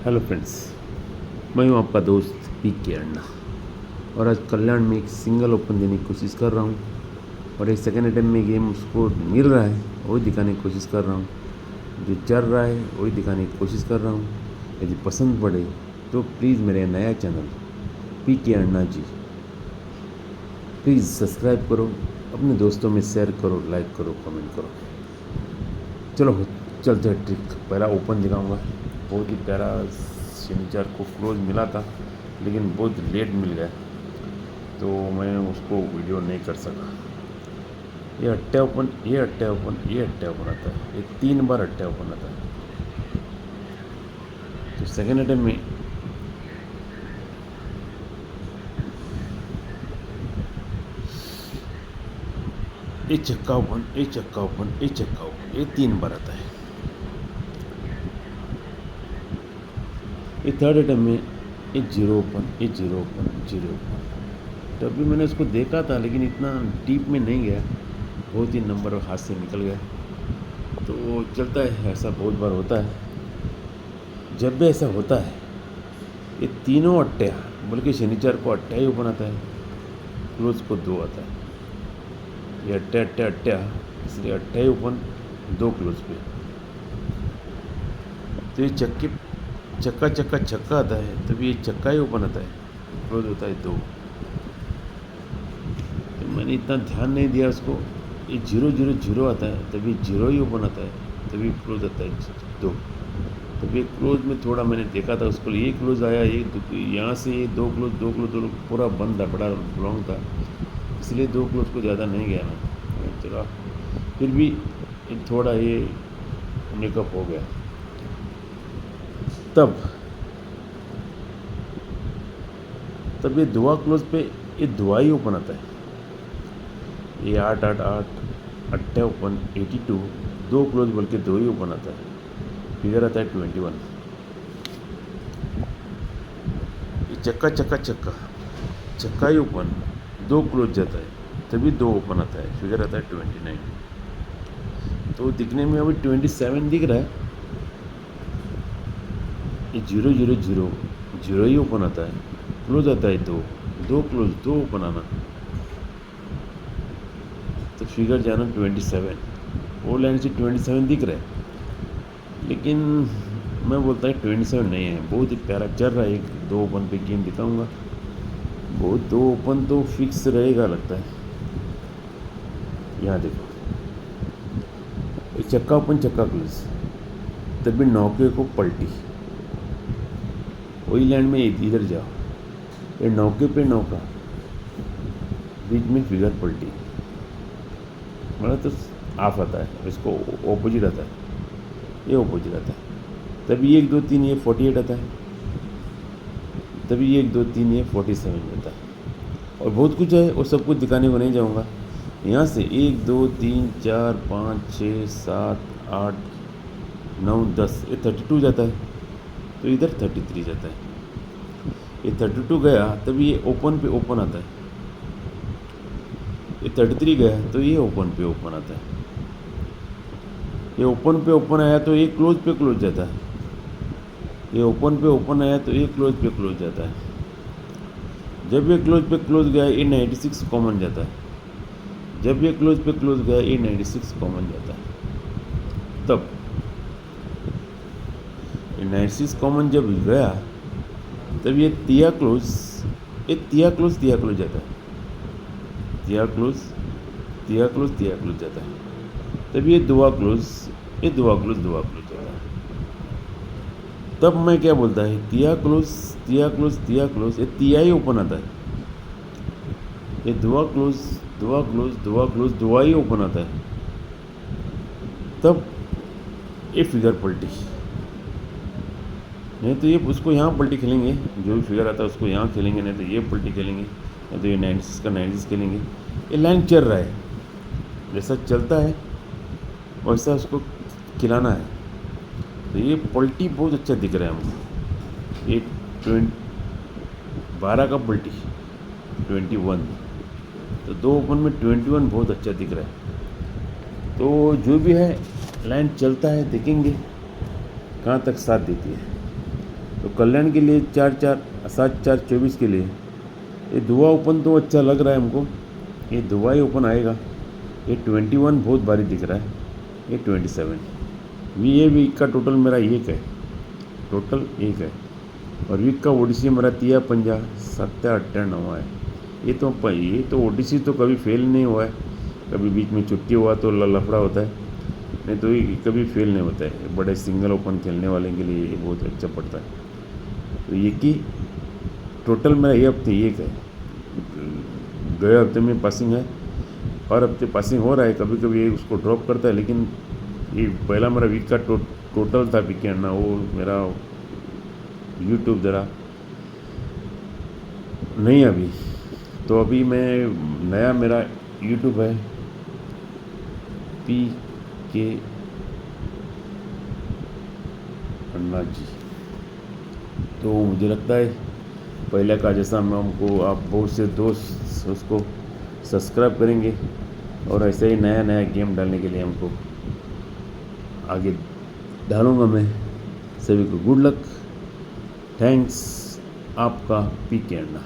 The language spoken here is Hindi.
हेलो फ्रेंड्स, मैं हूं आपका दोस्त पी.के. अन्ना और आज कल्याण में एक सिंगल ओपन देने की कोशिश कर रहा हूं और एक सेकेंड अटेम्प्ट में गेम उसको मिल रहा है वही दिखाने की कोशिश कर रहा हूं। जो चल रहा है वही दिखाने की कोशिश कर रहा हूं। यदि पसंद पड़े तो प्लीज़ मेरे नया channel P K. Anna ji please subscribe करो, अपने दोस्तों में शेयर करो, लाइक करो, कमेंट करो। चलो चलते हैं ट्रिक। पहला ओपन दिखाऊंगा। बहुत ही प्यारा शनिचर को क्लोज मिला था लेकिन बहुत लेट मिल गया तो मैं उसको वीडियो नहीं कर सका। ये अट्टा ओपन, ये अट्टा ओपन, ये अट्टा ओपन आता है। ये 3 बार अट्टा ओपन आता है। तो सेकेंड अटेम्प्ट में ये चक्का ओपन, ये चक्का ओपन, ये चक्का ओपन, ये 3 बार आता है। ये थर्ड अटेम्प्ट में ये जीरो ओपन, ये जीरो ओपन, जीरो ओपन। तब भी मैंने उसको देखा था लेकिन इतना डीप में नहीं गया, बहुत ही नंबर हाथ से निकल गया। तो वो चलता है, ऐसा बहुत बार होता है। जब भी ऐसा होता है ये तीनों अट्टे, बल्कि शनिचर को अट्टा ही ओपन आता है, क्लोज को 2 आता है। ये अट्टा अट्टा अट्टा, इसलिए अट्टा ही ओपन, 2 क्लोज पे। तो ये चक्का चक्का छक्का आता है, तभी ये चक्का ही ओपन आता है, क्लोज होता है 2। तो मैंने इतना ध्यान नहीं दिया उसको। ये 0 0 0 आता है, तभी 0 ही ओपन आता है, तभी क्लोज आता है 2। तभी ये क्लोज में थोड़ा मैंने देखा था उसको, ये क्लोज आया, ये यहाँ से ये 2 क्लोज 2 क्लोज 2 पूरा बंद था, बड़ा लॉन्ग था, इसलिए 2 क्लोज को ज़्यादा नहीं गया मैं। चला फिर भी थोड़ा ये मेकअप हो गया। तब ये दुआ क्लोज पे ये दुआ ही ओपन आता है। ये 8 8 8 अट्टा ओपन 82, 2 क्लोज बल्कि 2 ही ओपन आता है, फिगर आता है 21। ये चक्का चक्का चक्का, चक्का ही ओपन, 2 क्लोज जाता है, तभी 2 ओपन आता है, फिगर आता है 29। तो दिखने में अभी 27 दिख रहा है। ये 0 0 0 0 ही ओपन आता है, क्लोज आता है 2 2 क्लोज 2 ओपन आना, तो फिगर जाना 27। वो लाइन से 27 दिख रहा है लेकिन मैं बोलता है 27 नहीं है। बहुत ही प्यारा चल रहा है। 2 ओपन पे गेम दिखाऊंगा, वो 2 ओपन तो फिक्स रहेगा लगता है। यहाँ देखो, चक्का ओपन चक्का क्लोज, तभी नौके को पलटी, वही लैंड में इधर जाओ, ये नौके पे नौका, बीच में फिगर पलटी, मतलब तो ऑफ आता है, इसको ऑपोजिट आता है, ये ऑपोजिट आता है। तभी 1 2 3 ये 48 आता है, तभी 1 2 3 ये 47 आता है। और बहुत कुछ है, और सब कुछ दिखाने को नहीं जाऊँगा। यहाँ से 1 2 3 4 5 6 7 8 9 10, ये 32 जाता है, तो इधर 33 जाता है। ये 32 गया तभी ये ओपन पे ओपन आता है, ये 33 गया तो ये ओपन पे ओपन आता है। ये ओपन पे ओपन आया तो ये क्लोज पे क्लोज जाता है, ये ओपन पे ओपन आया तो ये क्लोज पे क्लोज जाता है। जब ये क्लोज पे क्लोज गया ये 96 कॉमन जाता है, जब ये क्लोज पे क्लोज गया ये 96 कॉमन जाता है। तब ये 96 कॉमन जब गया तब ये तिया क्लोज, ये तिया क्लोज जाता है, तिया क्लोज तिया क्लोज तिया क्लोज जाता है। तब ये दुआ क्लोज, ये दुआ क्लोज जाता है। तब मैं क्या बोलता है, तिया क्लोज तिया क्लोज तिया क्लोज, ये तिया ही ओपन आता है। ये दुआ क्लोज दुआ क्लोज दुआ क्लोज दुआ ही ओपन आता है। तब ये फिगर पलटी, नहीं तो ये उसको यहाँ पलटी खेलेंगे, जो भी फिगर आता है उसको यहाँ खेलेंगे, नहीं तो ये पलटी खेलेंगे, नहीं तो ये 96 का 96 खेलेंगे। ये लाइन चल रहा है, जैसा चलता है वैसा उसको खिलाना है। तो ये पलटी बहुत अच्छा दिख रहा है हमको। ये 12 का पलटी 21, तो 2 ओपन में 21 बहुत अच्छा दिख रहा है। तो जो भी है लाइन चलता है, देखेंगे कहाँ तक साथ देती है। तो कल्याण के लिए 4-4 7-4 24 के लिए ये दुआ ओपन तो अच्छा लग रहा है हमको। ये दुआ ही ओपन आएगा। ये 21 बहुत भारी दिख रहा है। ये 27 ये वीक का टोटल मेरा 1 है, टोटल 1 है। और वीक का ओडीसी मेरा 3-50 7-8-9 है। ये तो ओडीसी तो कभी फेल नहीं हुआ है। कभी बीच में छुट्टी हुआ तो लफड़ा होता है, नहीं तो ये कभी फेल नहीं होता है। बड़े सिंगल ओपन खेलने वाले के लिए ये बहुत अच्छा पड़ता है। तो ये कि टोटल मेरा ये हफ्ते 1 है। गए हफ्ते में पासिंग है, हर हफ्ते पासिंग हो रहा है। कभी कभी ये उसको ड्रॉप करता है, लेकिन ये पहला मेरा वीक का टोटल था पीके अन्ना, वो मेरा यूट्यूब ज़रा नहीं अभी। तो अभी मैं नया मेरा यूट्यूब है पीके अन्ना जी। तो मुझे लगता है पहले का जैसा मैं हमको आप बहुत से दोस्त उसको सब्सक्राइब करेंगे और ऐसे ही नया नया गेम डालने के लिए हमको आगे डालूँगा मैं। सभी को गुड लक, थैंक्स, आपका पीके अन्ना।